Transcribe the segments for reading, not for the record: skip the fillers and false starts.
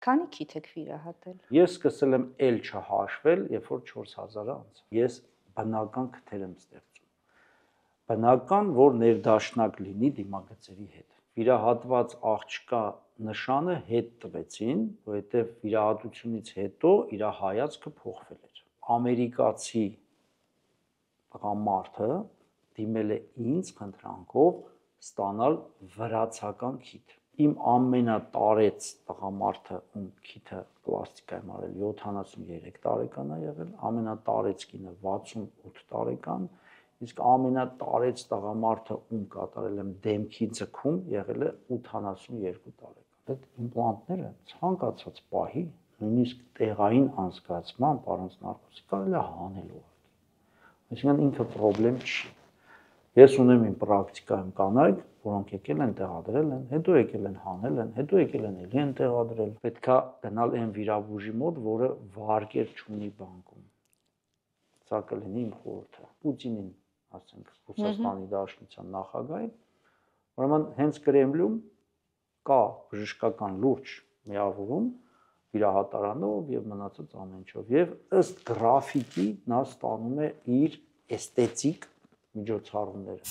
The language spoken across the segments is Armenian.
Քանի քիթ եք վիրահատել։ Ես սկսել եմ էլ չհաշվել, երբ որ 4000-ը անց։ Ես բնական քթեր եմ ստեղծում։ Բնական, որ ներդաշնակ լինի դիմագծերի հետ։ Վիրահատված աղջկա նշանը հետ տվեցին, որովհետև վիրահատությունից հետո իր հայացքը փոխվել էր։ Ամերիկացի տղամարդը դիմել է ինձ խնդրանքով ստանալ վրացական քիթ։ Իմ ամենատարեց տղամարդը, ում քիթը պլաստիկա եմ արել, 73 տարեկան է եղել, ամենատարեց կինը 68 տարեկան, իսկ ամենատարեց տղամարդը, ում կատարել եմ դեմքի ձգում, եղել է 82 տարեկան։ Այդ իմպլանտները ցանկացած պահի, նույնիսկ տեղային անցկացման, առանց նարկոզի կարելի է հանել ուղղակի։ Այսինքն ինքը խնդրեմ չի։ Ես ունեմ իմ պրակտիկայում կանայք, որոնք եկել են տեղադրել են, հետո եկել են հանել են, հետո եկել են էլի են տեղադրել։ Պետքա գնալ այն վիրաբույժի մոտ, որը վարկեր չունի բանկում։ Սա կլինի իմ խորհուրդը։ Պուտինին, ասենք, Ռուսաստանի Դաշնության նախագահին, ուրեմն հենց Կրեմլում կա բժշկական լուրջ միավորում վիրահատարանով եւ մնացած ամեն ինչով եւ ըստ գրաֆիկի նա ստանում է իր էսթետիկ միջոցառումները։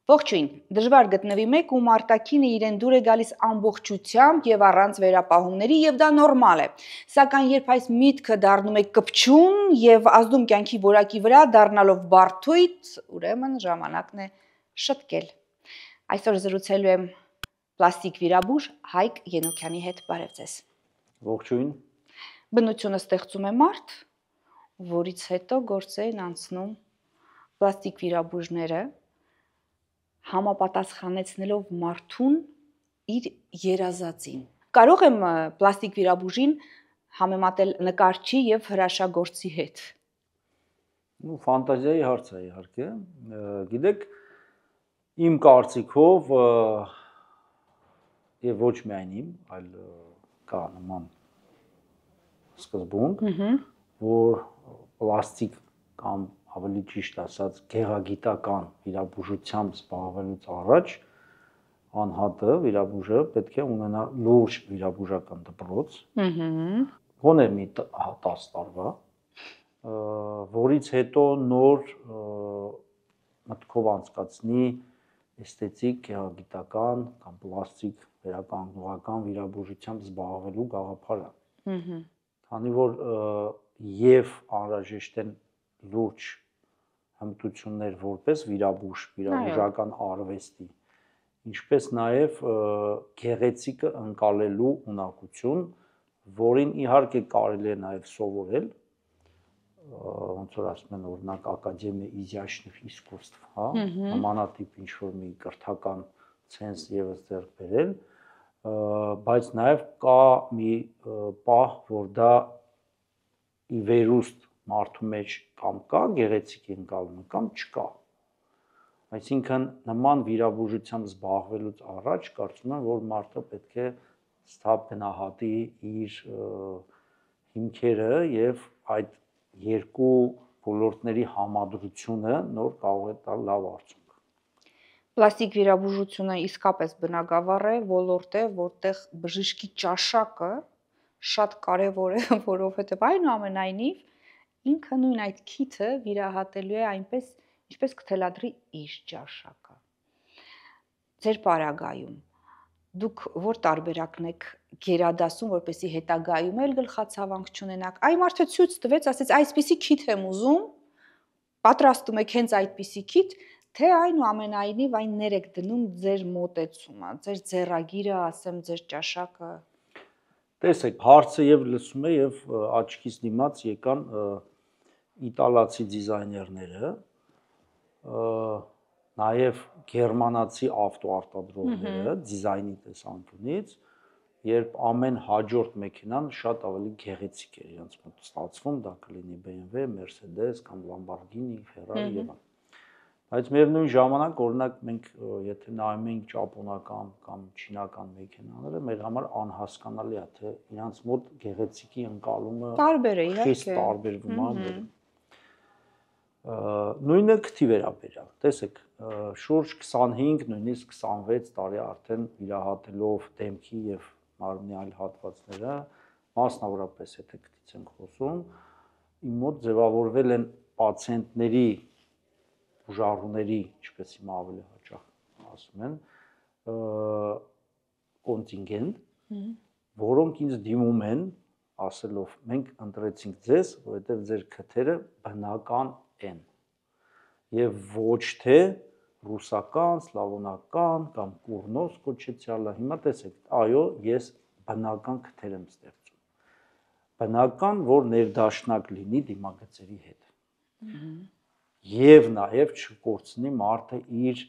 Ողջույն, դժվար գտնվի մեկ, ում արտաքինը իրեն դուր է գալիս ամբողջությամբ եւ առանց վերապահումների եւ դա նորմալ է։ Սակայն երբ այս միտքը դառնում է կպչուն եւ ազդում կյանքի որակի վրա, դառնալով բարդույթ, ուրեմն ժամանակն է շտկել։ Այսօր զրուցելու եմ պլաստիկ վիրաբույժ Հայկ Ենոքյանի հետ։ Բարև ձեզ։ Ողջույն։ Բնությունը ստեղծում է մարդ, որից հետո գործերին անցնում պլաստիկ վիրաբույժները, համապատասխանեցնելով մարդուն իր երազածին։ Կարող եմ պլաստիկ վիրաբույժին համեմատել նկարչի եւ հրաշագործի հետ։ Ու ֆանտազիայի հարց է իհարկե։ Գիտեք, իմ կարծիքով եւ ոչ միայն իմ, այլ կա նման սկզբունք, որ պլաստիկ կամ ավելի ճիշտ ասած գեղագիտական վիրաբուժությամբ զբաղվելուց առաջ անհատը, վիրաբույժը պետք է ունենա լուրջ վիրաբուժական դպրոց, գոնե մի 10 տարվա, որից հետո նոր մտքով անցկացնի էսթետիկ, գեղագիտական կամ պլաստիկ վերականգնողական վիրաբուժությամբ զբաղվելու գաղափարը։ Քանի որ եւ անհրաժեշտ են լուրջ հմտություններ որպես վիրաբույժ, վիրաբուժական արվեստի, ինչպես նաև գեղեցիկը ընկալելու ունակություն, որին իհարկե կարելի է նաև սովորել, ոնց որ ասում են օրինակ Ակադեմիա իզյաշնիվ իսկույստվ, հա, նմանատիպ ինչ-որ մի կրթական ցենզ եւս ձեռք բերել, բայց նաև կա մի պահ, որ դա ի վերուստ մարդու մեջ կամ կա գեղեցիկի ընկալումը կամ չկա։ Այսինքն նման վիրաբուժությամբ զբաղվելուց առաջ կարծում եմ, որ մարդը պետք է ստապ գնահատի իր հիմքերը եւ այդ երկու ոլորտների համադրությունը նոր կարող է տալ լավ արդյունք։ Պլաստիկ վիրաբուժությունը իսկապես բնագավառ է, ոլորտ է, որտեղ բժշկի ճաշակը շատ կարևոր է, որովհետև այնուամենայնիվ ինքը նույն այդ քիթը վիրահատելու է այնպես, ինչպես կթելադրի իր ճաշակը։ Ձեր պարագայում դուք որ տարբերակն եք գերադասում, որպեսզի հետագայում էլ գլխացավանք չունենաք։ Այ մարդը ցույց տվեց, ասեց այսպիսի քիթ եմ ուզում, պատրաստում եք հենց այդպիսի քիթ, թե այնուամենայնիվ այն ներ եք դնում ձեր մոտեցումը, ձեր ձեռագիրը, ասեմ, ձեր ճաշակը։ Տեսեք, հարցը եւ լսում է եւ աչքից դիմաց եկան իտալացի դիզայներները, նաեւ գերմանացի ավտոարտադրողները դիզայնի տեսանկյունից, երբ ամեն հաջորդ մեքենան շատ ավելի գեղեցիկ էր իրենց մոտ ստացվում, դա կլինի BMW, Mercedes կամ Lamborghini, Ferrari եւ այլն։ Բայց միևնույն ժամանակ, օրինակ, մենք եթե նայում ենք ճապոնական կամ չինական մեքենաները, մեր համար անհասկանալի է, թե իրանց մոտ գեղեցիկի ընկալումը տարբեր է, իհարկե, խիստ տարբերվում է։ Նույնը քթի վերաբերյալ։ Տեսեք, շուրջ 25, նույնիսկ 26 տարի արդեն վիրահատելով դեմքի եւ մարմնի այլ հատվածները, մասնավորապես եթե քթից ենք խոսում, իմ մոտ ձևավորվել են պացիենտների բուժառուների, ինչպես հիմա ավելի հաճախ ասում են, կոնտինգենտ, որոնք ինձ դիմում են ասելով մենք ընտրեցինք ձեզ, որովհետև ձեր քթերը բնական են եւ ոչ թե ռուսական, սլավոնական կամ կուրնոս կոչեցյալը։ Հիմա տեսեք, այո, ես բնական քթեր եմ ստեղծում։ Բնական, որ ներդաշնակ լինի դիմագծերի հետ։ Եվ նաեւ չկորցնի մարդը իր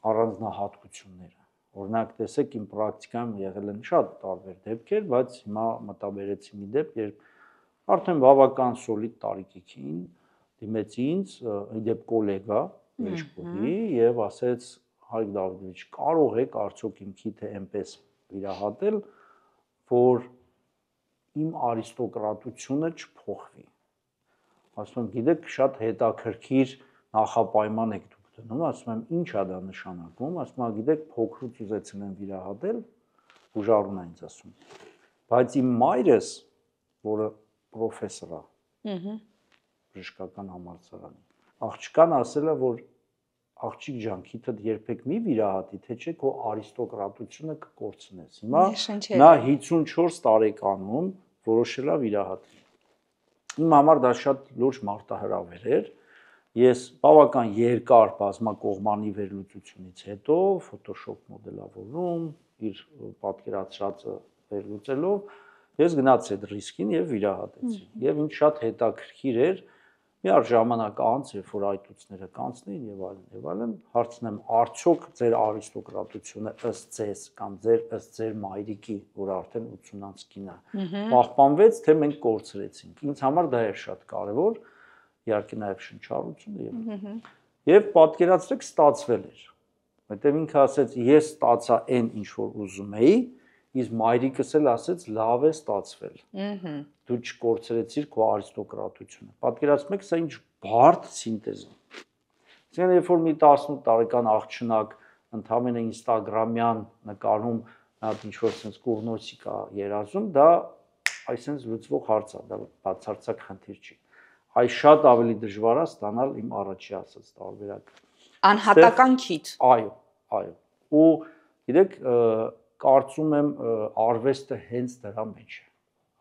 առանձնահատկությունները։ Օրինակ, տեսեք, իմ պրակտիկայում եղել են շատ տարբեր դեպքեր, բայց հիմա մտաբերեցի մի դեպք, երբ արդեն բավական սոլիդ տարիքին դիմեց ինձ, իդեպ գոլեգա, մեջբուրի եւ ասեց Հարիկ Դավիթովիչ, կարող եք արդյոք իմ քիթը այնպես վիրահատել, որ իմ արիստոկրատությունը չփոխվի։ Ասում եմ, գիտեք, շատ հետաքրքիր նախապայման եք դուք դնում, ասում եմ, ի՞նչ է դա նշանակում, ասում եմ, գիտեք, փոքրուց ուզեցել եմ վիրահատել, բուժառուն է ինձ ասում։ Բայց իմ մայրս, որը պրոֆեսոր է, բժշկական համալսարանի, աղջկան ասել է, որ աղջիկ ջան, քիթդ երբեք մի վիրահատի, թե չէ քո արիստոկրատությունը կկորցնես։ Հիմա նա 54 տարեկանում որոշել է վիրահատել։ Իմ համար դա շատ լուրջ մարտահրավեր էր։ Ես բավական երկար բազմակողմանի վերլուծությունից հետո Photoshop մոդելավորում, իր պատկերացրածը վերլուծելով, ես գնացի այդ ռիսկին եւ վիրահատեցի։ Եվ ինձ շատ հետաքրքիր էր միաժամանակ անց, երբ որ այտուցները կանցնեին եւ այլն, հարցնեմ, արդյոք ձեր արիստոկրատությունը ըստ ձեզ կամ ըստ ձեր մայրիկի, որ արդեն 80-անց կին է, պահպանվեց, թե մենք կորցրեցինք։ Ինձ համար դա էր շատ կարեւոր, իհարկե նաեւ շնչառությունը եւ պատկերացրեք ստացվել էր։ Որտեւ ինքը ասեց, ես ստացա այն, ինչ որ ուզում էի, իսկ մայրիկս էլ ասեց, լավ է ստացվել։ Դու չկորցրեցիր քո արիստոկրատությունը։ Պատկերացնում եք, սա ինչ բարդ սինտեզ է։ Այսինքն, երբ որ մի 18 տարեկան աղջնակ ընդամենը ինստագրամյան նկարում նա ինչ որ sense կուրնոսիկ է երազում, դա այսպես լուծվող հարց է, դա բացարձակ խնդիր չի։ Այս շատ ավելի դժվար է ստանալ իմ առաջի ասած տարբերակը։ Անհատական քիթ։ Այո, այո։ Ու գիտեք, կարծում եմ արվեստը հենց դրա մեջ է։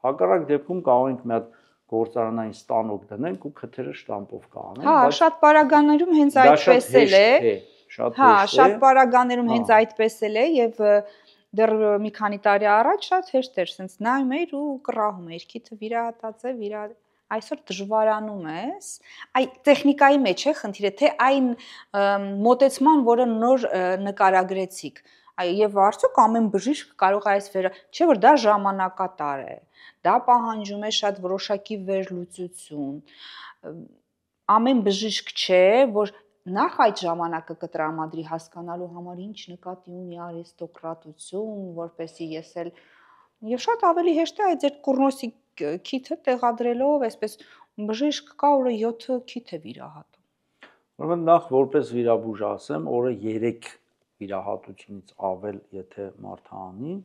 Հակառակ դեպքում կարող ենք մի հատ գործարանային ստանոք դնենք ու քթերը շտամպով կանենք, Հա, շատ պարագաներում հենց այդպես էլ է։ Հա, շատ պարագաներում հենց այդպես էլ է եւ դեռ մի քանի տարի առաջ շատ հեշտ էր, sense նայում էիր ու կռահում էիր, քիթը վիրահատած է, այսօր դժվարանում ես, այ տեխնիկայի մեջ է խնդիրը, թե այն մոտեցման, որը նոր նկարագրեցիք, եւ արդյոք ամեն բժիշկ կարող է այս չէ որ դա ժամանակատար է, դա պահանջում է շատ որոշակի վերլուծություն, ամեն բժիշկ չէ, որ նախ այդ ժամանակը կտրամադրի հասկանալու համար ինչ նկատի ունի արիստոկրատություն, որպեսզի ես էլ եւ շատ ավելի հեշտ է այդ ձեր կուրնոսի քիթը տեղադրելով, այսպես բժիշկ կա, որը 7 քիթ է վիրահատում։ Ուրեմն նախ որպես վիրաբույժ ասեմ, օրը 3 վիրահատությունից ավել, եթե մարդը անի,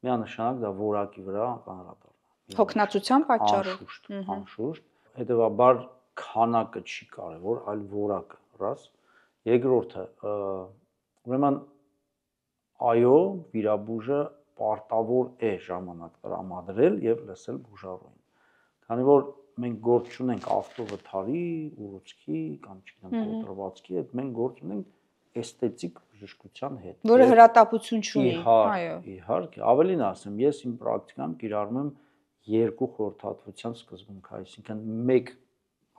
միանշանակ դա որակի վրա կանրադառնա։ Հոգնածության պատճառով։ Անշուշտ, հետեւաբար քանակը չի կարևոր, այլ որակը, ռաս։ Երկրորդը, ուրեմն այո, վիրաբույժը պարտավոր է ժամանակ տրամադրել եւ լսել բուժառուին։ Քանի որ մենք գործ չունենք ավտովթարի, ուռուցքի կամ չգիտեմ կոտրվածքի հետ, մենք գործ ունենք էսթետիկ բժշկության հետ, որը հրատապություն չունի, այո։ Իհարկե, ավելին ասեմ, ես իմ պրակտիկայում կիրառում եմ 2 խորհրդատվության սկզբունք, այսինքն 1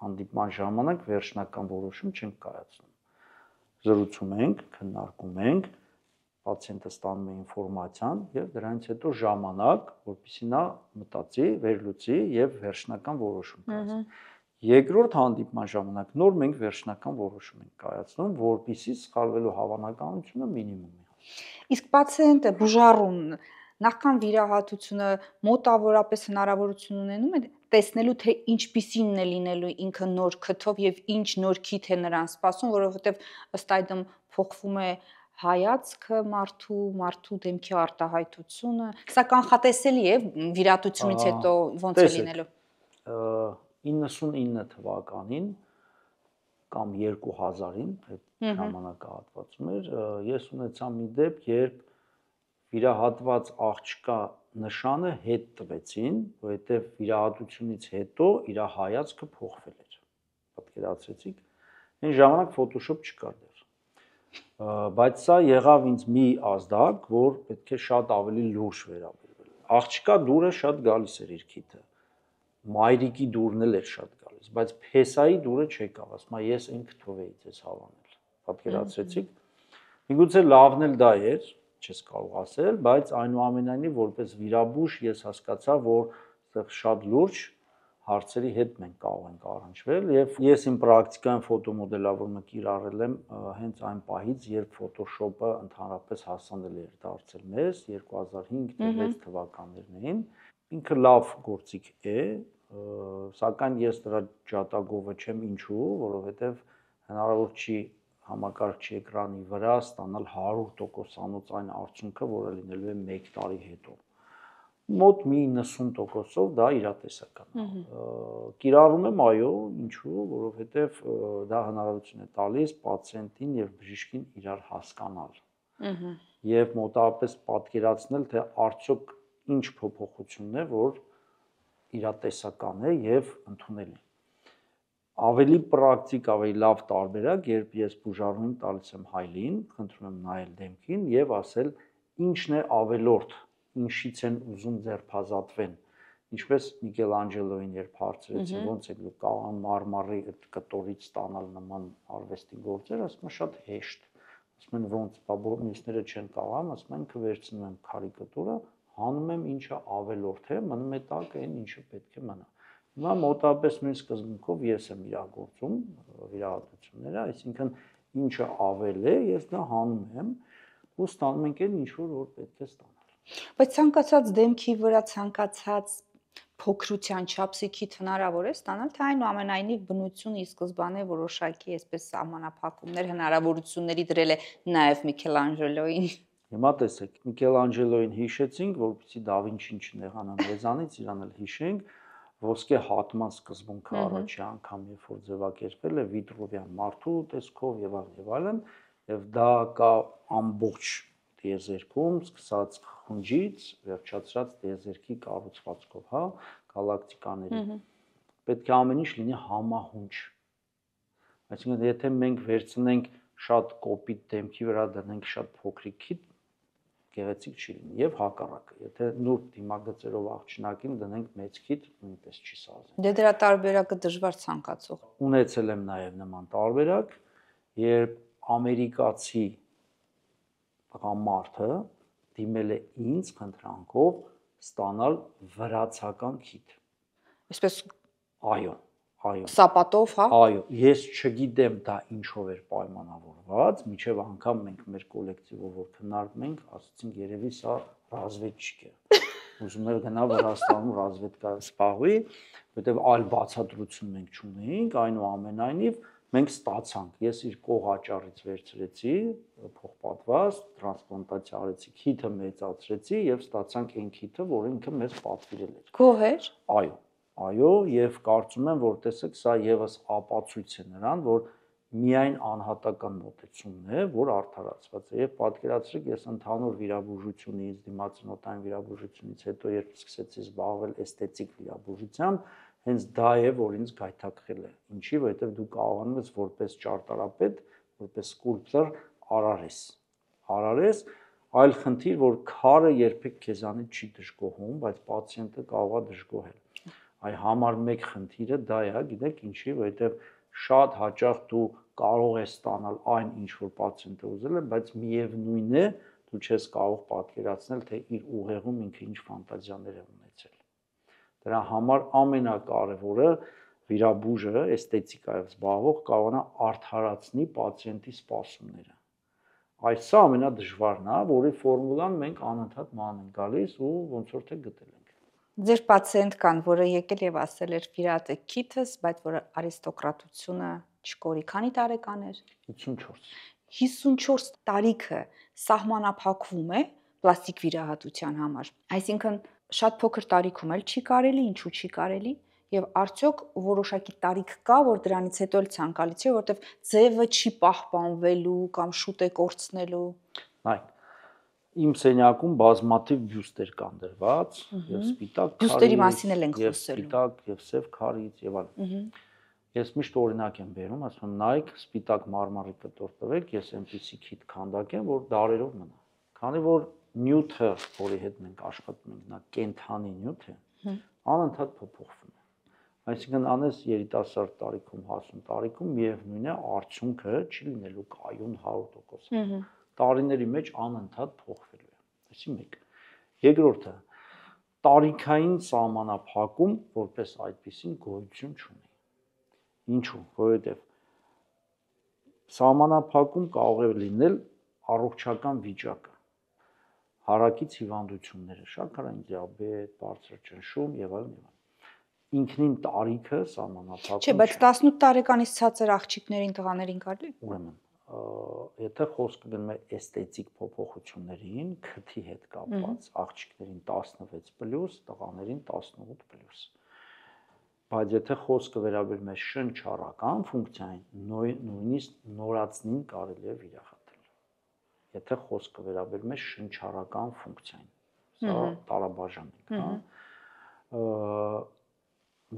հանդիպման ժամանակ վերջնական որոշում չենք կայացնում։ Զրուցում ենք, քննարկում ենք, պացիենտը ստանում է ինֆորմացիան եւ դրանից հետո ժամանակ, որպեսզի նա մտածի, վերլուծի եւ վերջնական որոշում կայացնի։ Երկրորդ հանդիպման ժամանակ նոր մենք վերջնական որոշում ենք կայացնում, որպեսզի սխալվելու հավանականությունը մինիմում է։ Իսկ պացիենտը բուժառուն նախքան վիրահատությունը մոտավորապես հնարավորություն ունենում է տեսնելու թե ինչպիսին է լինելու ինքը նոր քթով եւ ինչ նոր քիթ է նրան սպասում, որովհետեւ ըստ այդմ փոխվում է հայացքը մարդու դեմքի արտահայտությունը։ Սա կանխատեսելի է վիրատությունից հետո ոնց է լինելու։ 99 թվականին կամ 2000-ին այդ ժամանակահատվածում էր, ես ունեցա մի դեպք, երբ վիրահատված աղջկա նշանը հետ տվեցին, որովհետև վիրահատությունից հետո իր հայացքը փոխվել էր։ Պատկերացրեցիք, այն ժամանակ Photoshop չկար դեռ։ Բայց սա եղավ ինձ մի ազդակ, որ պետք է շատ ավելի լուրջ վերաբերվել։ Աղջկա դուրը շատ գալիս էր իր քիթը։ Մայրիկի դուրն էլ էր շատ գալիս, բայց փեսայի դուրը չեկավ, ասում եմ, ես այն քթով էի ձեզ հավանել։ Պատկերացրեցիք։ Միգուցե լավն էլ դա էր, չես կարող ասել, բայց այնուամենայնիվ որպես վիրաբույժ ես հասկացա, որ այդտեղ շատ լուրջ հարցերի հետ մենք կարող ենք առնչվել եւ ես իմ պրակտիկայում ֆոտոմոդելավորումը կիրառել եմ հենց այն պահից, երբ Photoshop-ը ընդհանրապես հասանելի էր դարձել մեզ 2005-6 թվականներն էին։ Ինքը լավ գործիք է, սակայն ես դրա ջատագովը չեմ, ինչու, որովհետեւ հնարավոր չի համակարգչի էկրանի վրա ստանալ 100%-անոց այն արդյունքը, որը լինելու է 1 տարի հետո։ Մոտ մի 90%-ով դա իրատեսական է։ Կիրառում եմ, այո, ինչու, որովհետև դա հնարավորություն է տալիս պացիենտին եւ բժիշկին իրար հասկանալ։ Եվ մոտավորապես պատկերացնել, թե արդյոք ինչ փոփոխությունն է, որ իրատեսական է եւ ընդունելի։ Ավելի պրակտիկ, ավելի լավ տարբերակ, երբ ես բուժարունին տալիս եմ հայլին, խնդրում եմ նայել դեմքին եւ ասել ինչն է ավելորդ, ինչից են ուզում ձերբազատվեն։ Ինչպես Միքելանջելոին երբ հարցրեցին, ոնց է դու կաղան մարմարի այդ կտորից ստանալ նման արվեստի գործեր, ասում եմ շատ հեշտ։ Ասում են ոնց, բա մյուսները չեն կարողանում, ասում են ինքը վերցնում եմ քարի կտորը, հանում եմ ինչը ավելորդ է, մնում է տակ այն ինչը պետք է մնա։ Հիմա մոտավորապես նույն սկզբունքով ես եմ իրագործում վիրահատությունները, այսինքն ինչը ավել է, ես դա հանում եմ ու ստանում ենք այն ինչ որ պետք է ստանալ։ Բայց ցանկացած դեմքի վրա ցանկացած փոքրության չափսի քիթ հնարավոր է ստանալ, թե այնուամենայնիվ բնությունը ի սկզբանե որոշակի այսպես սահմանափակումներ, հնարավորությունների դրել է նաև Միքելանջելոին։ Հիմա տեսեք, Միքելանջելոին հիշեցինք, որպեսզի Դա Վինչին չնեղանա մեզանից, իրան էլ հիշենք, ոսկե հատման սկզբունքը առաջի անգամ երբ որ ձևակերպվել է Վիտրովյան մարդու տեսքով եւ այլն, եւ դա կա ամբողջ տիեզերքում, սկսած խունջից, վերջացրած տիեզերքի կառուցվածքով, հա, գալակտիկաների։ Պետք է ամեն ինչ լինի համահունչ։ Այսինքն, եթե մենք վերցնենք շատ կոպիտ դեմքի վրա դնենք շատ փոքրիկ քիթ, գեղեցիկ չի լինի եւ հակառակը։ Եթե նուրբ դիմագծերով աղջնակին դնենք մեծ քիթ, նույնպես չի սազի։ Դե դրա տարբերակը դժվար ցանկացող։ Ունեցել եմ նաեւ նման տարբերակ, երբ ամերիկացի տղամարդը դիմել է ինձ խնդրանքով ստանալ վրացական քիթ։ Այսպես Այո, այո։ Սապատով, հա։ Այո, ես չգիտեմ դա ինչով էր պայմանավորված, միջև անգամ մենք մեր կոլեկտիվով որ քննարկում ենք, ասացինք երևի սա ռազվեդչիկ է։ Ուզում էր գնա Վրաստանում ռազվեդկա սպաղվի, որտեղ այլ բացատրություն մենք չունեինք, այնուամենայնիվ մենք ստացանք։ Ես իր կող աճառից վերցրեցի փոխպատված, տրանսպլանտացիա արեցի, քիթը մեծացրեցի եւ ստացանք այն քիթը, որը ինքը մեզ պատվիրել էր։ Գոհ էր։ Այո, այո, եւ կարծում եմ, որ տեսեք, սա եւս ապացույց է նրան, որ միայն անհատական մոտեցումն է, որ արդարացված է։ Եվ պատկերացրեք, ես ընդհանուր վիրաբուժությունից, դիմացնոտային վիրաբուժությունից հետո երբ սկսեցի զբաղվել էսթետիկ վիրաբուժությամբ, հենց դա է, որ ինձ գայթակղել է։ Ինչի, որովհետև դու կարողանում ես որպես ճարտարապետ, որպես սկուլպտոր արարես, այլ խնդիր, որ քարը երբեք քեզանից չի դժգոհում, բայց պացիենտը կարող է դժգոհել։ Այ համար 1 խնդիրը դա է, գիտեք ինչի, որովհետև շատ հաճախ դու կարող ես ստանալ այն, ինչ որ պացիենտը ուզել է, բայց միևնույն է, դու չես կարող պատկերացնել, թե իր ուղեղում ինքը ինչ ֆանտազիաներ է ունեցել։ Դրա համար ամենակարևորը վիրաբույժը, էսթետիկայով զբաղվող կարողանա արդարացնի պացիենտի սպասումները։ Այս սա ամենադժվարն է, որի ֆորմուլան մենք անընդհատ ման ենք գալիս ու ոնց որ թե գտել ենք։ Ձեր պացիենտ կան, որը եկել եւ ասել էր վիրատը քիթս, բայց որ արիստոկրատությունը չկորի։ Քանի տարեկան էր։ 54։ 54 տարիքը սահմանափակվում է պլաստիկ վիրահատության համար։ Այսինքն շատ փոքր տարիքում էլ չի կարելի, ինչու չի կարելի, եւ արդյոք որոշակի տարիք կա, որ դրանից հետո էլ ցանկալի չէ, որովհետեւ ձևը չի պահպանվելու կամ շուտ է կորցնելու։ Այ իմ սենյակում բազմաթիվ բյուստեր կան դրված, եւ սպիտակ բյուստերի մասին էլ ենք եւ խոսելու։ սպիտակ եւ սև քարից եւ այլն։ Ես միշտ օրինակ եմ բերում, ասում եմ նայեք, սպիտակ մարմարի կտոր տվեք, ես այնպեսի քիթ քանդակեմ, որ դարերով մնա։ Քանի որ նյութը, որի հետ մենք աշխատում ենք, նա կենթանի նյութ է, անընդհատ փոփոխվում է։ Այսինքն անես երիտասարդ տարիքում, հասուն տարիքում միևնույն է արդյունքը չի լինելու կայուն 100%։ Տարիների մեջ անընդհատ փոխվելու է։ Այսինքն մեկ։ Երկրորդը տարիքային սահմանափակում որպես այդպեսին գոյություն չունի։ Ինչու՞, որովհետև սահմանափակում կարող է լինել առողջական վիճակը, հարակից հիվանդությունները, շաքարային դիաբետ, բարձր ճնշում եւ այլն։ Ինքնին տարիքը սահմանափակում չէ, բայց 18 տարեկանից ցածր աղջիկներին, տղաներին կարելի։ Ուրեմն, եթե խոսքը գնում է էսթետիկ փոփոխություններին, քթի հետ կապված, աղջիկներին 16+, տղաներին 18+։ Բայց եթե խոսքը վերաբերում է շնչառական ֆունկցիային, նույնիսկ նորածնին կարելի է վիրահատել։ Եթե խոսքը վերաբերում է շնչառական ֆունկցիային, սա տարաբաժան ենք, հա։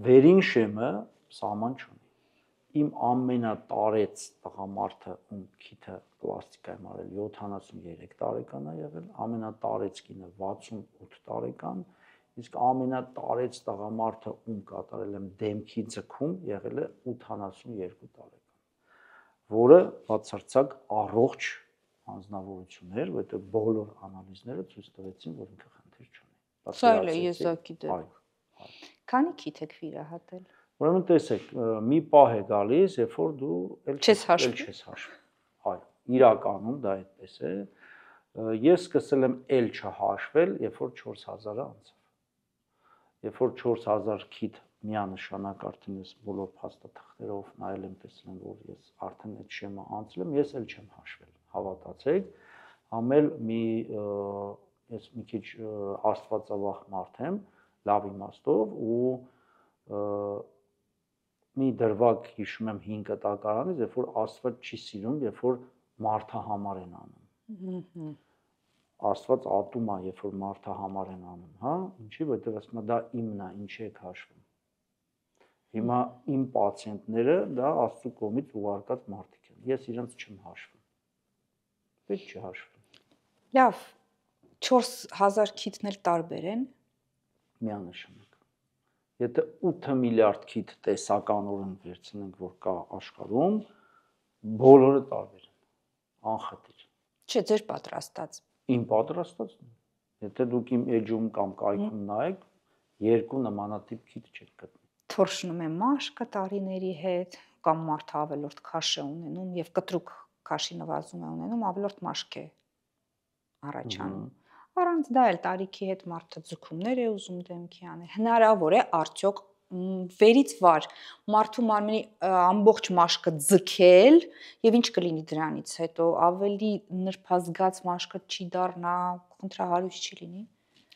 Վերին շեմը սահման չունի։ Իմ ամենատարեց տղամարդը, ում քիթը պլաստիկայում արել 73 տարեկան է եղել, ամենատարեց կինը 68 տարեկան, իսկ ամենատարեց տղամարդը, ում կատարել եմ դեմքի ձգում, եղել է 82 տարեկան, որը բացարձակ առողջ անձնավորություն էր, որտեղ բոլոր անալիզները ցույց տվեցին, որ ինքը խնդիր չունի։ Սա էլ է եզակի դեպք։ Քանի քիթ եք վիրահատել։ Ուրեմն տեսեք, մի պահ է գալիս, երբ որ դու չես հաշվում։ Այո, իրականում դա այդպես է։ Ես սկսել եմ էլ չհաշվել, երբ որ 4000-ը անցավ։ Երբ որ 4000 քիթ միանշանակ արդեն ես բոլոր փաստաթղթերով նայել եմ, տեսել եմ, որ ես արդեն այդ շեմը անցել եմ, ես էլ չեմ հաշվել, հավատացեք, ամել ես մի քիչ աստվածավախ մարդ եմ, լավ իմաստով ու մի դրվագ հիշում եմ 5 տակարանից, երբ որ Աստված չի սիրում, երբ որ մարդը համար են անում։ Աստված ատում է, երբ որ մարդը համար են անում, հա, ինչի, որտեղ ասում է դա իմն է, ինչի եք հաշվում։ Հիմա իմ պացիենտները դա Աստծո կողմից ուղարկած մարդիկ են։ Ես իրենց չեմ հաշվում։ Պետք չի հաշվում։ Լավ, 4000 քիթն էլ տարբեր են։ Միանշանակ։ Եթե 8 միլիարդ քիթ տեսականորեն վերցնենք, որ կա աշխարհում, բոլորը տարբեր են, անխտիր։ Չէ, ձեր պատրաստած։ Իմ պատրաստածն է։ Եթե դուք իմ էջում կամ կայքում նայեք, երկու նմանատիպ քիթ չեք գտնի։ Թորշնում է մաշկը տարիների հետ, կամ մարդը ավելորդ քաշ է ունենում եւ կտրուկ քաշի նվազում է ունենում, ավելորդ մաշկ է առաջանում։ Առանց դա էլ տարիքի հետ մարդը ձգումներ է ուզում դեմքի անել։ Հնարավոր է արդյոք վերից վար մարդու մարմնի ամբողջ մաշկը ձգել եւ ինչ կլինի դրանից հետո ավելի նրբազգաց մաշկը չի դառնա, խնդրահարույց չի լինի։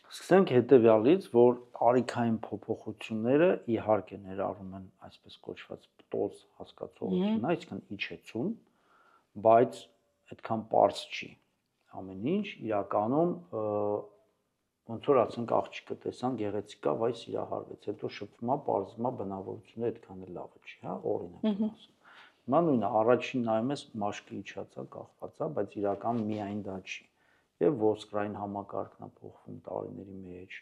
Սկսենք հետեւյալից, որ տարիքային փոփոխությունները իհարկե ներառում են այսպես կոչված պտոզ հասկացողություն, այսինքն իջեցում, բայց այդքան པարզ չի։ Ամեն ինչ իրականում ոնց որ ասենք աղջիկը տեսան գեղեցիկ է, վայ սիրահարվեց, հետո շփվում է, པարզվում է բնավորությունը այդքան էլ լավը չի, հա, օրինակ եմ ասում։ Հիմա նույնը առաջին նայում ես մաշկը իջած է, կախված է, բայց իրական միայն դա չի։ Եվ ոսկրային համակարգն է փոխվում տարիների մեջ,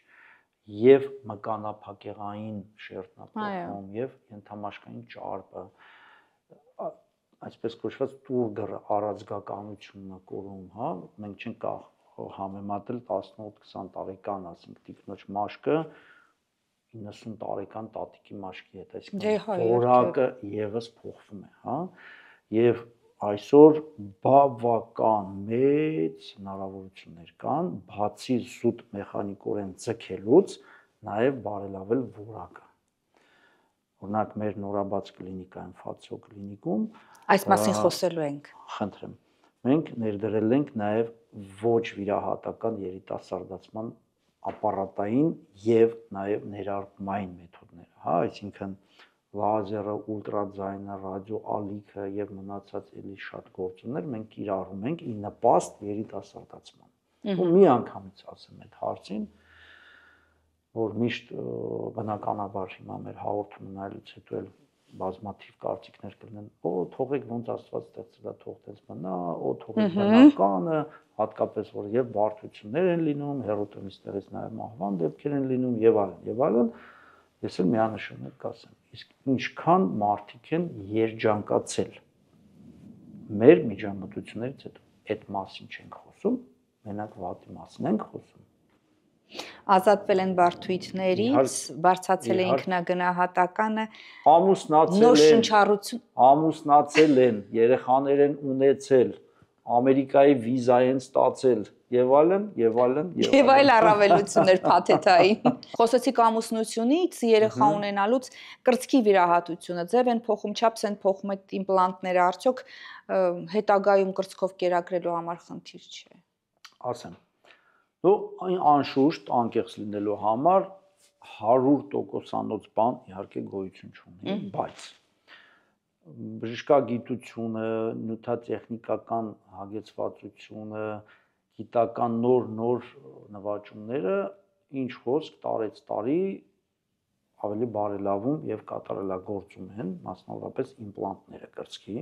եւ մկանափակեղային շերտն է փոխվում, եւ ենթամաշկային ճարպը, այսպես կոչված տուրգր առածգականությունն է կորում, հա, մենք չենք համեմատել 18-20 տարեկան, ասենք տիկնոջ մաշկը 90 տարեկան տատիկի մաշկի հետ, այսինքն որակը եւս փոխվում է, հա, եւ այսօր բավական մեծ հնարավորություններ կան, բացի զուտ մեխանիկորեն ձգելուց, նաև բարելավել որակը։ Օրինակ մեր նորաբաց կլինիկայում Ֆացիո կլինիկում Այս մասին խոսելու ենք։ Խնդրեմ։ Մենք ներդրել ենք նաև ոչ վիրահատական երիտասարդացման ապարատային եւ նաև ներարկումային մեթոդները, հա, այսինքն լազերը, ուլտրաձայնը, ռադիո ալիքը եւ մնացած էլի շատ գործոններ մենք կիրառում ենք ի նպաստ երիտասարդացման։ Ու մի անգամից ասեմ այդ հարցին, որ միշտ բնականաբար հիմա մեր հաղորդումը նայելուց հետո էլ բազմաթիվ կարծիքներ կլինեն, թողեք ոնց Աստված ստեղծել է, թող դες մնա, թողեք բնականը, հատկապես որ եւ բարդություններ են լինում, հերոտոնիստերից նաեւ մահվան դեպքեր են լինում եւ այլն, եւ այլն, ես էլ միանշանակ կասեմ, իսկ ինչքան մարդիկ են երջանկացել մեր միջամտություններից հետո, այդ մասին չենք խոսում, մենակ վատի մասին ենք խոսում։ Ազատվել են բարդույթներից, բարձրացել է ինքնագնահատականը, ամուսնացել են, երեխաներ են ունեցել, Ամերիկայի վիզա են ստացել եւ այլն, եւ այլն, եւ այլ առավելություններ փաթեթային։ Խոսեցիք ամուսնությունից, երեխա ունենալուց, կրծքի վիրահատությունը, ձև են փոխում, չափս են փոխում այդ իմպլանտները, արդյոք հետագայում կրծքով կերակրելու համար խնդիր չէ։ Ասեմ, անշուշտ անկեղծ լինելու համար 100%-անոց բան իհարկե գոյություն չունի, բայց բժշկագիտությունը, նյութատեխնիկական հագեցվածությունը, գիտական նոր նվաճումները ինչ խոսք տարեց տարի ավելի բարելավում եւ կատարելագործում են, մասնավորապես իմպլանտները կրծքի,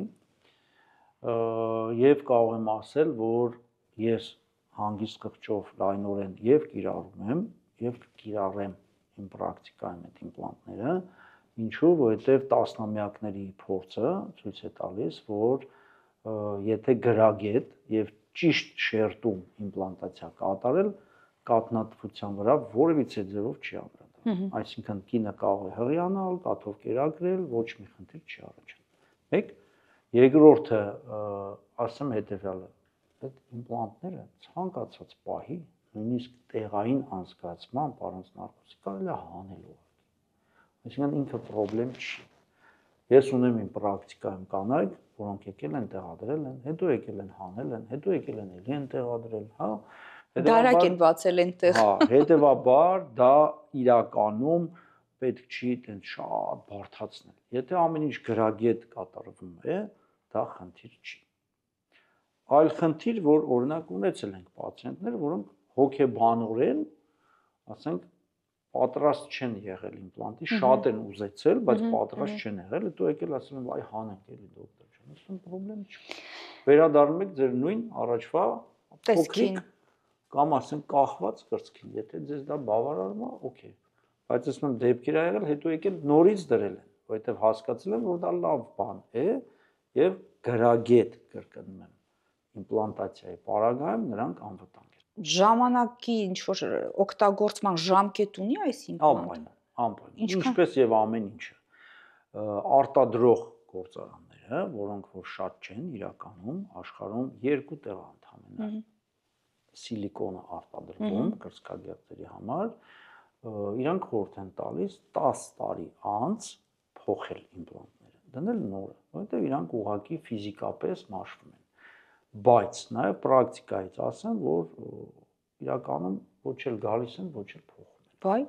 եւ կարող եմ ասել, որ ես հանգիստ կրճով լայնորեն եւ կիրառում եմ եւ կիրառեմ իմ պրակտիկայում այդ իմպլանտները, ինչու, որովհետեւ տասնամյակների փորձը ցույց է տալիս, որ եթե գրագետ եւ ճիշտ շերտում իմպլանտացիա կատարել, կաթնատվության վրա որևիցե ձևով չի անդրադառնում։ Այսինքն կինը կարող է հղիանալ, կաթով կերակրել, ոչ մի խնդիր չի առաջանում։ Մեկ, երկրորդը ասեմ հետեւյալը, այդ իմպլանտները ցանկացած պահի, նույնիսկ տեղային անցկացման, պարոնց նարկոսի կարելի է հանելու։ Այսինքն ինքը խնդրեմ չի։ Ես ունեմ իմ պրակտիկայում կանայք, որոնք եկել են տեղադրել են, հետո եկել են հանել են, հետո եկել են էլի են տեղադրել, հա։ Դարակ են բացել այնտեղ։ Հա, հետեւաբար դա իրականում պետք չի այդպես շատ բարդացնել։ Եթե ամեն ինչ գրագետ կատարվում է, դա խնդիր չի։ Այլ խնդիր, որ օրինակ ունեցել ենք պացիենտներ, որոնք հոգեբանորեն, ասենք, պատրաստ չեն եղել իմպլանտի, շատ են ուզեցել, բայց պատրաստ չեն եղել, հետո եկել ասում են, այ հանենք էլի դոկտոր ջան, ասում խնդրեմ չի։ Վերադառնում եք ձեր նույն առաջվա փոքրիկ կամ ասենք կախված կրծքին, եթե ձեզ դա բավարարում է, օքեյ։ Բայց ասում եմ դեպքեր ա եղել, հետո եկել նորից դրել են, որովհետև հասկացել են, որ դա լավ բան է եւ գրագետ կրկնում եմ իմպլանտացիայի պարագայում նրանք անվտանգ են։ Ժամանակի ինչ որ օգտագործման ժամկետ ունի այս իմպլանտը։ Անպայման, ինչպես եւ ամեն ինչը։ Արտադրող գործարանները, որոնք որ շատ չեն իրականում, աշխարհում երկու տեղ ընդհանրապես սիլիկոնը արտադրվում կրծքագեղձերի համար, իրանք խորհուրդ են տալիս 10 տարի անց փոխել իմպլանտները, դնել նորը, որովհետեւ իրանք ուղղակի ֆիզիկապես մաշվում են։ Բայց նաև պրակտիկայից ասեմ, որ իրականում ոչ էլ գալիս են, ոչ էլ փոխում են։ Բայ։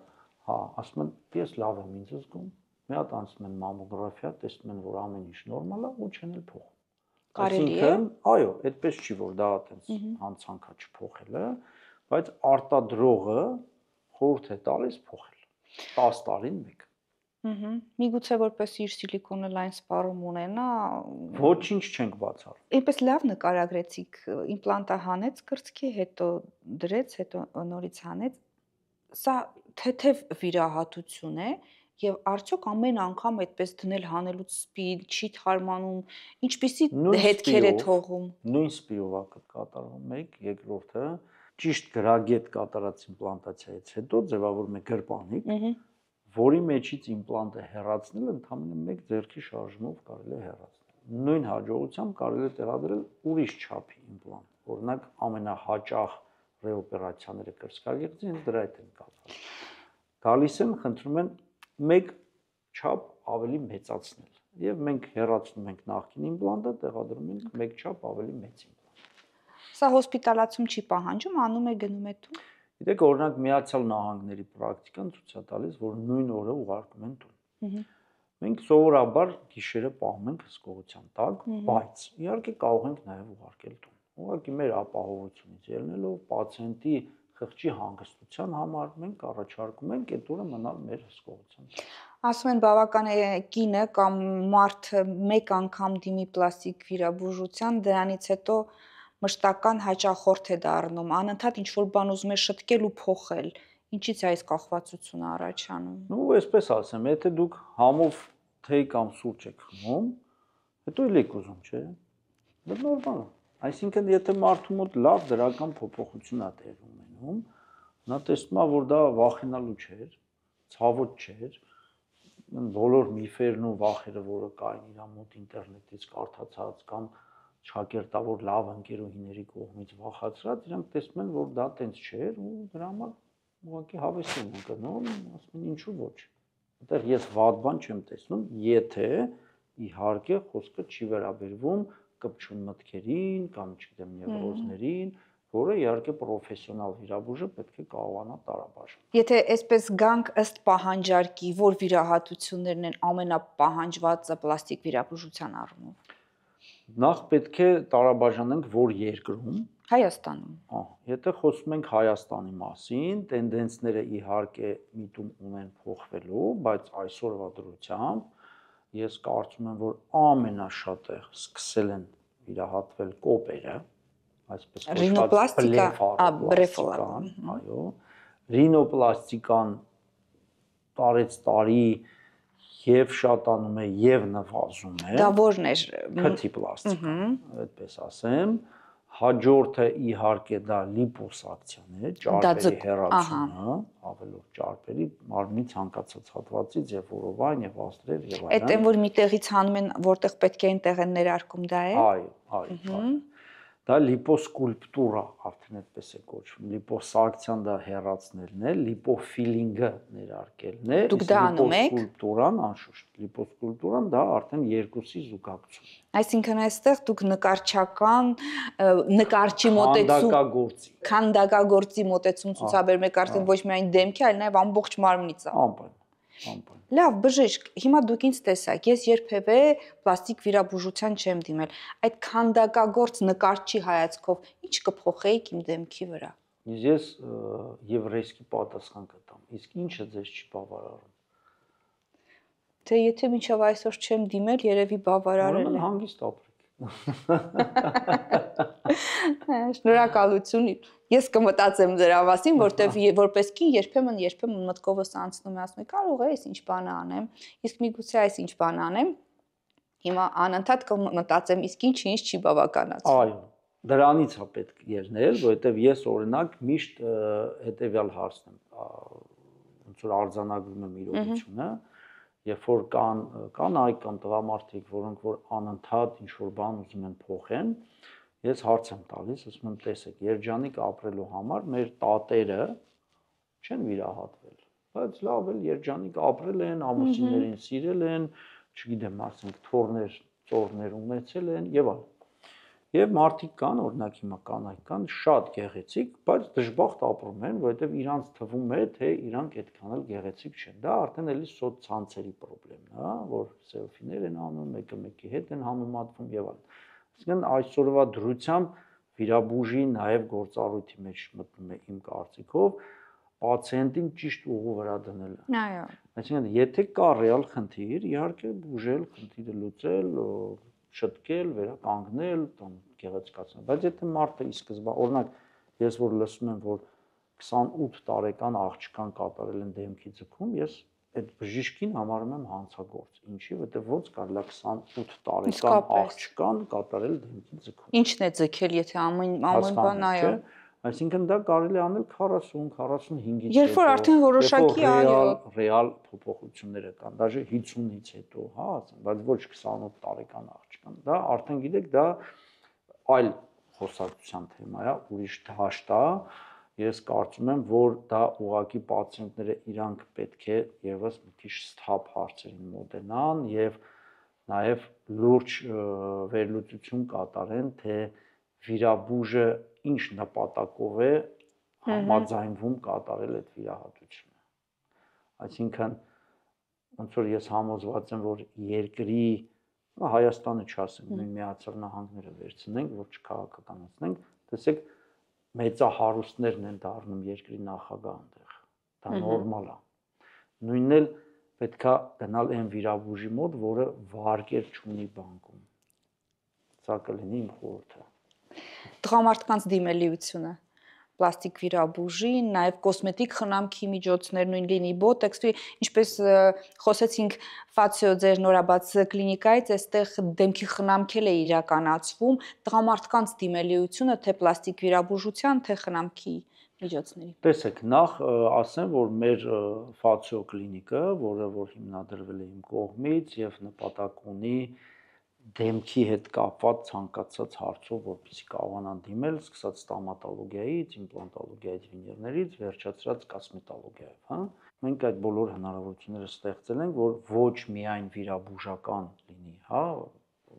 Հա, ասում են, ես լավ եմ ինձ զգում, մի հատ անցնում են մամոգրաֆիա, տեսնում են, որ ամեն ինչ նորմալ է, ու չեն էլ փոխում։ Կարելի է։ Այո, այդպես չի, որ դա այտենց հանցանքա չփոխելը, բայց արտադրողը խորհուրդ է տալիս փոխել 10 տարին մեկ։ Միգուցե որպես իր սիլիկոնը լայն սպառում ունենա, ոչինչ չենք բացառում։ Այնպես լավ նկարագրեցիք, իմպլանտը հանեց կրծքի, հետո դրեց, հետո նորից հանեց։ Սա թեթև վիրահատություն է եւ արդյոք ամեն անգամ այդպես դնել հանելուց սպիդ չի թարմանում, ինչպիսի հետքեր է թողում։ Նույն սպիով է կատարվում մեկ, երկրորդը ճիշտ գրագետ կատարած իմպլանտացիայից հետո ձևավորում է գրպանիկ, որի մեջից իմպլանտը հեռացնել ընդհանրապես մեկ ձեռքի շարժումով կարելի է հեռացնել։ Նույն հաջողությամբ կարելի է տեղադրել ուրիշ չափի իմպլանտ։ Օրինակ ամենահաճախ ռեօպերացիաները կրծքագեղձի հենց դրա հետ են կապված։ գալիս են, խնդրում են մեկ չափ ավելի մեծացնել։ Եվ մենք հեռացնում ենք նախկին իմպլանտը, տեղադրում ենք մեկ չափ ավելի մեծ իմպլանտ։ Սա հոսպիտալացում չի պահանջում, անում է գնում է տուն։ Գիտեք, օրինակ Միացյալ Նահանգների պրակտիկան ցույց է տալիս, որ նույն օրը ուղարկում են տուն։ Մենք սովորաբար գիշերը պահում ենք հսկողության տակ, բայց իհարկե կարող ենք նաև ուղարկել տուն։ Ուղղակի մեր ապահովությունից ելնելով պացիենտի խղճի հանգստության համար մենք առաջարկում ենք այդ օրը մնալ մեր հսկողության տակ։ Ասում են բավական է կինը կամ մարդը մեկ անգամ դիմի պլաստիկ վիրաբուժության, դրանից հետո մշտական հաճախորդ է դառնում, անընդհատ ինչ-որ բան ուզում է շտկել ու փոխել։ Ինչից է այս կախվածությունը առաջանում։ Ну, այսպես ասեմ, եթե դուք համով թեյ կամ սուրճ եք խմում, հետո էլ եք ուզում, չէ՞։ Դա նորմալ է։ Այսինքն, եթե մարդու մոտ լավ դրական փոփոխություն է տեղի ունենում, նա տեսնում է, որ դա վախենալու չէր, ցավոտ չէր, բոլոր միֆերն ու վախերը, որը կային իր մոտ ինտերնետից կարդացած կամ շակերտավոր լավ ընկերուհիների կողմից վախացրած, իրանք տեսնում են, որ դա տենց չէր ու դրա համար ուղղակի հավես են ընկնում, ասում են ինչու ոչ։ Այդտեղ ես վատ բան չեմ տեսնում, եթե իհարկե խոսքը չի վերաբերվում կպչուն մտքերին կամ չգիտեմ նևրոզներին, որը իհարկե պրոֆեսիոնալ վիրաբույժը պետք է կարողանա տարաբաժանել։ Եթե այսպես գանք ըստ պահանջարկի, որ վիրահատություններն են ամենապահանջվածը պլաստիկ վիրաբուժության առումով։ Նախ պետք է տարաբաժանենք որ երկրում։ Հայաստանում։ Եթե խոսում ենք Հայաստանի մասին, տենդենսները իհարկե միտում ունեն փոխվելու, բայց այսօրվա դրությամբ ես կարծում եմ, որ ամենաշատը սկսել են վիրահատվել կոպերը, այսպես կոչված բլեֆարոպլաստիկան, այո, ռինոպլաստիկան տարեց տարի եւ շատանում է եւ նվազում է։ Դա ո՞րն է։ Քթի պլաստիկան, այդպես ասեմ, հաջորդը իհարկե դա լիպոսակցիան է, ճարպերի հեռացումը, ավելորդ ճարպերի մարմնի ցանկացած հատվածից եւ որովայն եւ աստրեր եւ այլն։ Այդտեղ որ մի տեղից հանում են, որտեղ պետք է այնտեղ են ներարկում, դա է։ Այո։ Դա լիպոսկուլպտուրա, արդեն այդպես է կոչվում։ Լիպոսակցիան դա հեռացնելն է, լիպոֆիլինգը ներարկելն է, Դուք դա անում եք։ Լիպոսկուլպտուրան, անշուշտ, լիպոսկուլպտուրան դա արդեն երկուսի զուգակցություն։ Այսինքն այստեղ դուք նկարչական նկարչի քանդակագործի մոտեցում ցուցաբերում եք արդեն ոչ միայն դեմքի, այլ նաև ամբողջ մարմնից։ Անպայման։ Լավ, բժիշկ, հիմա դուք ինձ տեսակ, ես երբևէ պլաստիկ վիրաբուժության չեմ դիմել։ Այդ քանդակագործ նկարչի հայացքով ինչ կփոխեիք իմ դեմքի վրա։ Ես եվրейский պատասխան կտամ։ Իսկ ինչը ձեզ չի բավարարում։ Թե եթե մինչև այսօր չեմ դիմել, երևի բավարարել է։ Հանգիստ ապրեք։ Շնորհակալություն։ Ես կմտածեմ դրա մասին, որտեվ որպես կին երբեմն մտքովս անցնում է, ասում եմ, կարող է այս ինչ բան անեմ, իսկ միգուցե այս ինչ բան անեմ։ Հիմա անընդհատ կմտածեմ, իսկ ինչը ինձ չի բավականացնում։ Այո, դրանից է պետք ելնել, որովհետև ես օրինակ միշտ հետեւյալ հարցն եմ, ոնց որ արձանագրում եմ իրողությունը, երբ որ կան կանայք կամ տղամարդիկ, որոնք որ անընդհատ ինչ-որ բան ուզում են փոխեն, ես հարց եմ տալիս, ասում եմ, տեսեք, երջանիկ ապրելու համար մեր տատերը չեն վիրահատվել, բայց լավ էլ երջանիկ ապրել են, ամուսիններին սիրել են, չգիտեմ, ասենք թորներ, ծորներ ունեցել են եւ այլն։ Եվ մարդիկ կան, օրինակ հիմա կանայք կան, շատ գեղեցիկ, բայց դժբախտ ապրում են, որովհետև իրանց թվում է, թե իրանք այդքան էլ գեղեցիկ չեն։ Դա արդեն էլի սոցցանցերի խնդիրն է, որ սելֆիներ են անում, մեկը մեկի հետ են համեմատվում եւ այլն։ Այսինքն այսօրվա դրությամբ վիրաբույժի նաեւ գործառույթի մեջ մտնում է իմ կարծիքով պացիենտին ճիշտ ուղու վրա դնելը։ Այո։ Այսինքն եթե կա ռեալ խնդիր, իհարկե բուժել, խնդիրը լուծել, շտկել, վերականգնել, կամ գեղեցկացնել։ Բայց եթե մարդը ի սկզբանե, օրինակ, ես որ լսում եմ, որ 28 տարեկան աղջկան կատարել են դեմքի ձգում, ես այդ բժիշկին համարում եմ հանցագործ։ Ինչի՞, որտեղ ոնց կարելի է 28 տարեկան աղջկան կատարել դեմքի ձգում։ Ինչն է ձգել, եթե ամեն բան, այո։ Այսինքն դա կարելի անել 40, 45-ից հետո։ Երբ որ արդեն որոշակի ռեալ փոփոխությունները կան, դաժե 50-ից հետո, հա, բայց ոչ 28 տարեկան աղջկան։ Դա արդեն գիտեք, դա այլ խոսակցության թեմա է, ուրիշ դաշտ է, ես կարծում եմ, որ դա ուղղակի պացիենտները իրանք պետք է եւս մի քիչ սթափ հարցերին մոտենան եւ նաեւ լուրջ վերլուծություն կատարեն, թե վիրաբուժը ինչ նպատակով է համաձայնվում կատարել այդ վիրահատությունը։ Այսինքն ոնց որ ես համոզված եմ, որ երկրի Հայաստանը չասեմ, նույն Միացյալ Նահանգները վերցնենք, որ չքաղաքականացնենք, տեսեք մեծահարուստներն են դառնում երկրի նախագահ այնտեղ։ Դա նորմալ է։ Նույնն էլ պետքա գնալ այն վիրաբուժի մոտ, որը վարկեր չունի բանկում։ Սա կլինի իմ խորհուրդը։ Տղամարդկանց դիմելիությունը պլաստիկ վիրաբուժի, նաև կոսմետիկ խնամքի միջոցներ, նույն լինի բոտեքս, ինչպես խոսեցինք Ֆացիո ձեր նորաբաց կլինիկայից, այստեղ դեմքի խնամքել է իրականացվում, տղամարդկանց դիմելիությունը թե պլաստիկ վիրաբուժության, թե խնամքի միջոցների։ Տեսեք, նախ ասեմ, որ մեր Ֆացիո կլինիկը, որը որ հիմնադրվել է իմ կողմից եւ նպատակ ունի դեմքի հետ կապված ցանկացած հարցով, որպեսզի կարողանան դիմել, սկսած ստոմատոլոգիայից, իմպլանտոլոգիայից, վինիրներից, վերջացրած կոսմետոլոգիայով, հա։ Մենք այդ բոլոր հնարավորությունները ստեղծել ենք, որ ոչ միայն վիրաբուժական լինի, հա,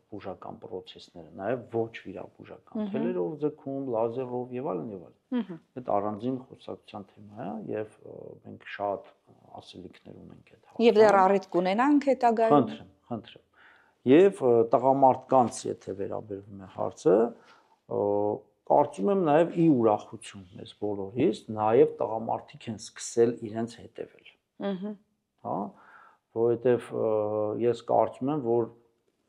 բուժական process-ները, նաև ոչ վիրաբուժական, թելերով ձգում, լազերով եւ այլն եւ այլն։ Այդ առանձին խոսակցության թեմա է եւ մենք շատ ասելիքներ ունենք այդ հարցում։ Եվ դեռ առիթ կունենանք հետագայում։ Խնդրեմ։ Եվ տղամարդկանց, եթե վերաբերվում է հարցը, կարծում եմ նաև ի ուրախություն մեզ բոլորիս, նաև տղամարդիկ են սկսել իրենց հետևել։ Հա, որովհետև ես կարծում եմ, որ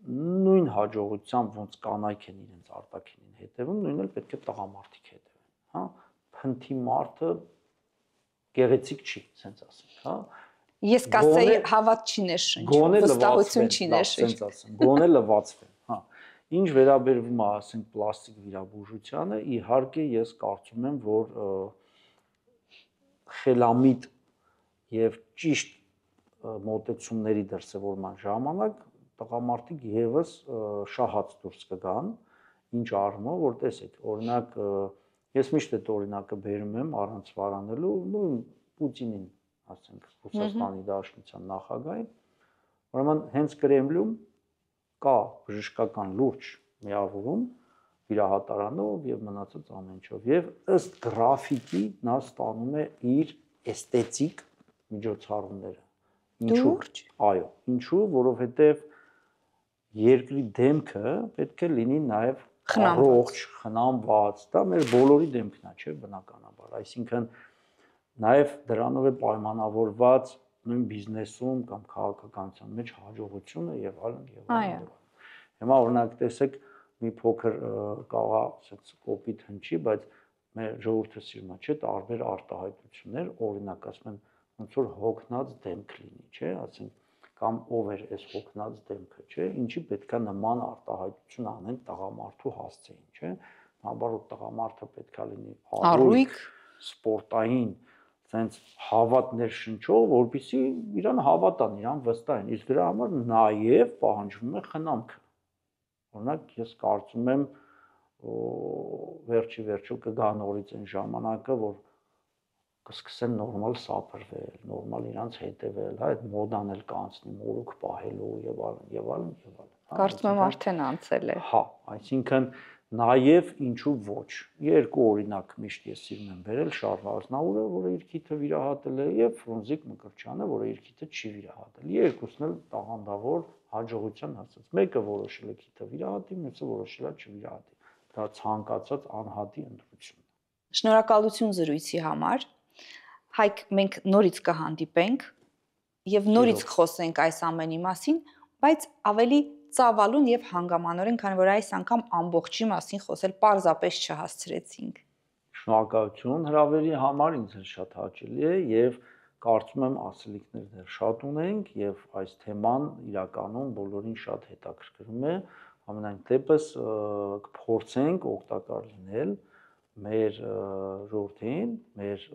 նույն հաջողությամբ ոնց կանայք են իրենց արտաքինին հետևում, նույնն էլ պետք է տղամարդիկ հետևեն, հա։ Փնթի մարդը գեղեցիկ չի, ասենց ասենք, հա։ Ես կասեի հավատ չի ներշնչում, վստահություն չի ներշնչում։ Գոնե լվացվեն, հա։ Ինչ վերաբերվում է, ասենք, պլաստիկ վիրաբուժությանը, իհարկե ես կարծում եմ, որ խելամիտ եւ ճիշտ մոտեցումների դրսևորման ժամանակ տղամարդիկ եւս շահած դուրս կգան, ինչ առումով, որ տեսեք, օրինակ ես միշտ այդ օրինակը բերում եմ առանց վարանելու, նույն Պուտինին, ասենք, Ռուսաստանի Դաշնության նախագահին, ուրեմն հենց Կրեմլում կա բժշկական լուրջ միավորում վիրահատարանով եւ մնացած ամեն ինչով եւ ըստ գրաֆիկի նա ստանում է իր էսթետիկ միջոցառումները։ Ինչու՞։ Այո, ինչու, որովհետեւ երկրի դեմքը պետք է լինի նաեւ առողջ, խնամված, դա մեր բոլորի դեմքն է, չէ՞, բնականաբար, այսինքն նաև դրանով է պայմանավորված նույն բիզնեսում կամ քաղաքականության մեջ հաջողությունը եւ այլն եւ այլն։ Հիմա օրինակ տեսեք մի փոքր կաղա ասած կոպիտ հնչի, բայց մեր ժողովուրդը սիրում է, չէ՞, տարբեր արտահայտություններ, օրինակ ասում են ոնց որ հոգնած դեմք լինի, չէ՞, ասենք կամ ով էր այս հոգնած դեմքը, չէ՞, ինչի պետքա նման արտահայտություն անեն տղամարդու հասցեին, չէ՞։ Наоборот, տղամարդը պետքա լինի առույգ, սպորտային, sense հավատ ներշնչող, որպեսզի իրան հավատան, իրան վստահեն։ Իսկ դրա համար նաև պահանջվում է խնամքը։ Օրինակ ես կարծում եմ վերջի վերջո կգա նորից այն ժամանակը, որ կսկսեն նորմալ սափրվել, նորմալ իրանց հետևել, հա, այդ մոդան էլ կանցնի, մորուք պահելու եւ այլն եւ այլն եւ այլն։ Կարծում եմ արդեն անցել է։ Հա, այսինքն նաև ինչու ոչ։ Երկու օրինակ միշտ ես սիրում եմ բերել Շարլ Ազնավուրը, որը իր քիթը վիրահատել է, եւ Ֆրունզիկ Մկրտչյանը, որը իր քիթը չի վիրահատել։ Երկուսն էլ տաղանդավոր հաջողության հասած։ Մեկը որոշել է քիթը վիրահատի, մյուսը որոշել է չվիրահատի։ Դա ցանկացած անհատի ընտրությունն է։ Շնորհակալություն զրույցի համար։ Հայկ, մենք նորից կհանդիպենք եւ նորից խոսենք այս ամենի մասին, բայց ավելի ծավալուն եւ հանգամանորեն, քանի որ այս անգամ ամբողջի մասին խոսել պարզապես չհասցրեցինք։ Շնորհակալություն հրավերի համար, ինձ էլ շատ հաճելի է եւ կարծում եմ ասելիքներ դեռ շատ ունենք եւ այս թեման իրականում բոլորին շատ հետաքրքրում է։ Ամենայն դեպս կփորձենք օգտակար լինել մեր ժողովրդին, մեր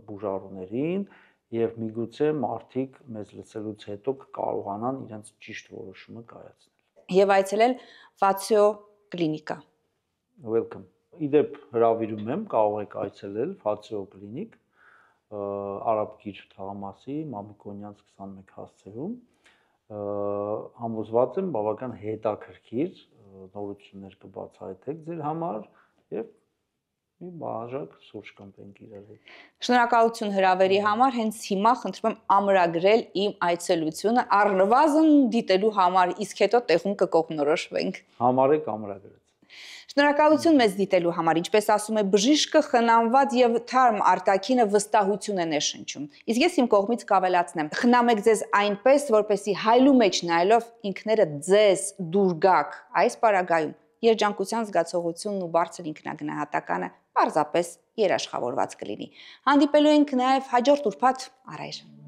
բուժառուներին եւ միգուցե մարդիկ մեզ լսելուց հետո կկարողանան իրենց ճիշտ որոշումը կայացնել։ Եվ այցելել Ֆացիո կլինիկա։ Welcome. իդեպ հրավիրում եմ, կարող եք այցելել Ֆացիո կլինիկ, Արաբկիր թաղամասի Մամիկոնյանց 21 հասցեում, համոզված եմ բավական հետաքրքիր նորություններ կբացահայտեք ձեր համար եւ մի բաժակ սուրճ կմպենք իրար հետ։ Շնորհակալություն հրավերի համար, հենց հիմա խնդրում եմ ամրագրել իմ այցելությունը, առնվազն դիտելու համար, իսկ հետո տեղում կկողմնորոշվենք։ Համարեք ամրագրած։ Շնորհակալություն մեզ դիտելու համար, ինչպես ասում է բժիշկը, խնամված եւ թարմ արտաքինը վստահություն է ներշնչում։ Իսկ ես իմ կողմից կավելացնեմ. խնամեք ձեզ այնպես, որպեսզի հայլու մեջ նայելով ինքներդ ձեզ դուր գաք այս պարագայում երջանկության զգացողությունն ու բարձր ինքնագնահատականը պարզապես երաշխավորված կլինի։ Հանդիպելու ենք նաեւ հաջորդ ուրբաթ առայժմ։